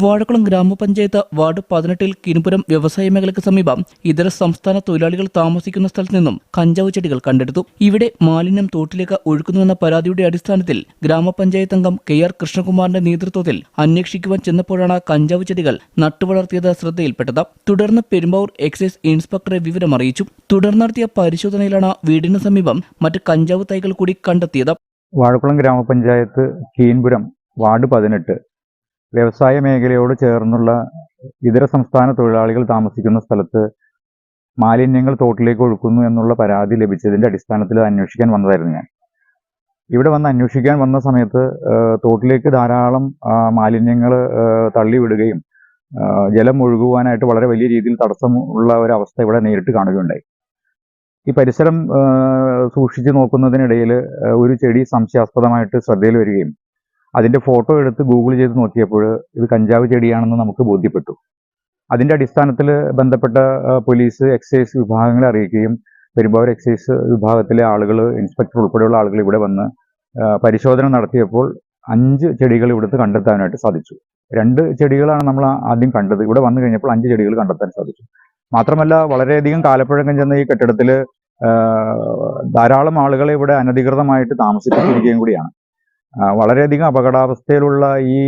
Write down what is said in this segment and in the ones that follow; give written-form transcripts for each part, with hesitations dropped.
വാഴക്കുളം ഗ്രാമപഞ്ചായത്ത് വാർഡ് 18 കിനുപുരം വ്യവസായ മേഖലയ്ക്ക് സമീപം ഇതര സംസ്ഥാന തൊഴിലാളികൾ താമസിക്കുന്ന സ്ഥലത്ത് നിന്നും കഞ്ചാവ് ചെടികൾ കണ്ടെടുത്തു. ഇവിടെ മാലിന്യം തോട്ടിലേക്ക് ഒഴുക്കുന്നുവെന്ന പരാതിയുടെ അടിസ്ഥാനത്തിൽ ഗ്രാമപഞ്ചായത്ത് അംഗം KR കൃഷ്ണകുമാറിന്റെ നേതൃത്വത്തിൽ അന്വേഷിക്കുവാൻ ചെന്നപ്പോഴാണ് കഞ്ചാവ് ചെടികൾ നട്ടുവളർത്തിയത് ശ്രദ്ധയിൽപ്പെട്ടത്. തുടർന്ന് പെരുമ്പാവൂർ എക്സൈസ് ഇൻസ്പെക്ടറെ വിവരം അറിയിച്ചു. തുടർന്ന് നടത്തിയ പരിശോധനയിലാണ് വീടിന് സമീപം മറ്റ് കഞ്ചാവ് തൈകൾ കൂടി കണ്ടെത്തിയത്. വാഴക്കുളം ഗ്രാമപഞ്ചായത്ത് കീൻപുരം വാർഡ് 18 വ്യവസായ മേഖലയോട് ചേർന്നുള്ള ഇതര സംസ്ഥാന തൊഴിലാളികൾ താമസിക്കുന്ന സ്ഥലത്ത് മാലിന്യങ്ങൾ തോട്ടിലേക്ക് ഒഴുക്കുന്നു എന്നുള്ള പരാതി ലഭിച്ചതിന്റെ അടിസ്ഥാനത്തിൽ അന്വേഷിക്കാൻ വന്നതായിരുന്നു ഞാൻ. ഇവിടെ വന്ന് അന്വേഷിക്കാൻ വന്ന സമയത്ത് തോട്ടിലേക്ക് ധാരാളം മാലിന്യങ്ങൾ തള്ളിവിടുകയും ജലം ഒഴുകുവാനായിട്ട് വളരെ വലിയ രീതിയിൽ തടസ്സമുള്ള ഒരവസ്ഥ ഇവിടെ നേരിട്ട് കാണുകയുണ്ടായി. ഈ പരിസരം സൂക്ഷിച്ചു നോക്കുന്നതിനിടയിൽ ഒരു ചെടി സംശയാസ്പദമായിട്ട് ശ്രദ്ധയിൽ വരികയും അതിന്റെ ഫോട്ടോ എടുത്ത് ഗൂഗിൾ ചെയ്ത് നോക്കിയപ്പോൾ ഇത് കഞ്ചാവ് ചെടിയാണെന്ന് നമുക്ക് ബോധ്യപ്പെട്ടു. അതിന്റെ അടിസ്ഥാനത്തിൽ ബന്ധപ്പെട്ട പോലീസ്, എക്സൈസ് വിഭാഗങ്ങളെ അറിയിക്കുകയും പെരുമ്പാവൂർ എക്സൈസ് വിഭാഗത്തിലെ ആളുകൾ, ഇൻസ്പെക്ടർ ഉൾപ്പെടെയുള്ള ആളുകൾ ഇവിടെ വന്ന് പരിശോധന നടത്തിയപ്പോൾ 5 ചെടികൾ ഇവിടുത്തെ കണ്ടെത്താനായിട്ട് സാധിച്ചു. 2 ചെടികളാണ് നമ്മൾ ആദ്യം കണ്ടത്. ഇവിടെ വന്നു കഴിഞ്ഞപ്പോൾ 5 ചെടികൾ കണ്ടെത്താൻ സാധിച്ചു. മാത്രമല്ല, വളരെയധികം കാലപ്പഴക്കം ചെന്ന ഈ കെട്ടിടത്തിൽ ധാരാളം ആളുകളെ ഇവിടെ അനധികൃതമായിട്ട് താമസിപ്പിച്ചിരിക്കുകയും കൂടിയാണ്. വളരെയധികം അപകടാവസ്ഥയിലുള്ള ഈ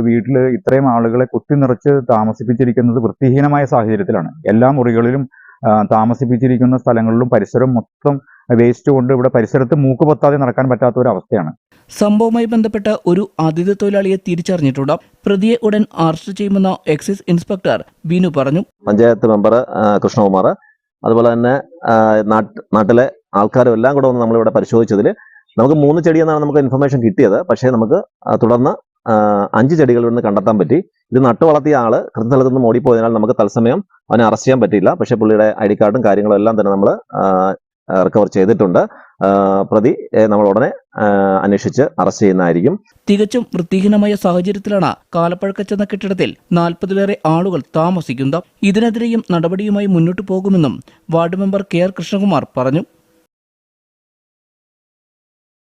വീട്ടിൽ ഇത്രയും ആളുകളെ കുത്തി നിറച്ച് താമസിപ്പിച്ചിരിക്കുന്നത് വൃത്തിഹീനമായ സാഹചര്യത്തിലാണ്. എല്ലാ മുറികളിലും താമസിപ്പിച്ചിരിക്കുന്ന സ്ഥലങ്ങളിലും പരിസരം മൊത്തം വേസ്റ്റ് കൊണ്ട് ഇവിടെ പരിസരത്ത് മൂക്ക് പൊത്താതെ നടക്കാൻ പറ്റാത്ത ഒരു അവസ്ഥയാണ്. സംഭവവുമായി ബന്ധപ്പെട്ട ഒരു അതിഥി തൊഴിലാളിയെ തിരിച്ചറിഞ്ഞിട്ടുണ്ട്. പ്രതിയെ ഉടൻ അറസ്റ്റ് ചെയ്യുമെന്ന് എക്സൈസ് ഇൻസ്പെക്ടർ ബിനു പറഞ്ഞു. പഞ്ചായത്ത് മെമ്പർ കൃഷ്ണകുമാർ, അതുപോലെ തന്നെ നാട്ടിലെ ആൾക്കാരും എല്ലാം കൂടെ വന്ന് നമ്മളിവിടെ പരിശോധിച്ചതിൽ നമുക്ക് 3 ചെടി എന്നാണ് നമുക്ക് ഇൻഫർമേഷൻ കിട്ടിയത്. പക്ഷേ നമുക്ക് തുടർന്ന് 5 ചെടികൾ ഇവിടുന്ന് കണ്ടെത്താൻ പറ്റി. ഇത് നട്ടു വളർത്തിയ ആള് കൃത്യസ്ഥലത്ത് നിന്ന് ഓടിപ്പോയതിനാൽ നമുക്ക് തത്സമയം അവനെ അറസ്റ്റ് ചെയ്യാൻ പറ്റിയില്ല. പക്ഷേ പുള്ളിയുടെ ID കാർഡും കാര്യങ്ങളും എല്ലാം തന്നെ നമ്മൾ റിക്കവർ ചെയ്തിട്ടുണ്ട്. പ്രതി നമ്മൾ ഉടനെ അന്വേഷിച്ച് അറസ്റ്റ് ചെയ്യുന്നതായിരിക്കും. തികച്ചും വൃത്തിഹീനമായ സാഹചര്യത്തിലാണ് കാലപ്പഴക്കച്ചെന്ന കെട്ടിടത്തിൽ 40-ലേറെ ആളുകൾ താമസിക്കുന്നത്. ഇതിനെതിരെയും നടപടിയുമായി മുന്നോട്ടു പോകുമെന്നും വാർഡ് മെമ്പർ KR കൃഷ്ണകുമാർ പറഞ്ഞു.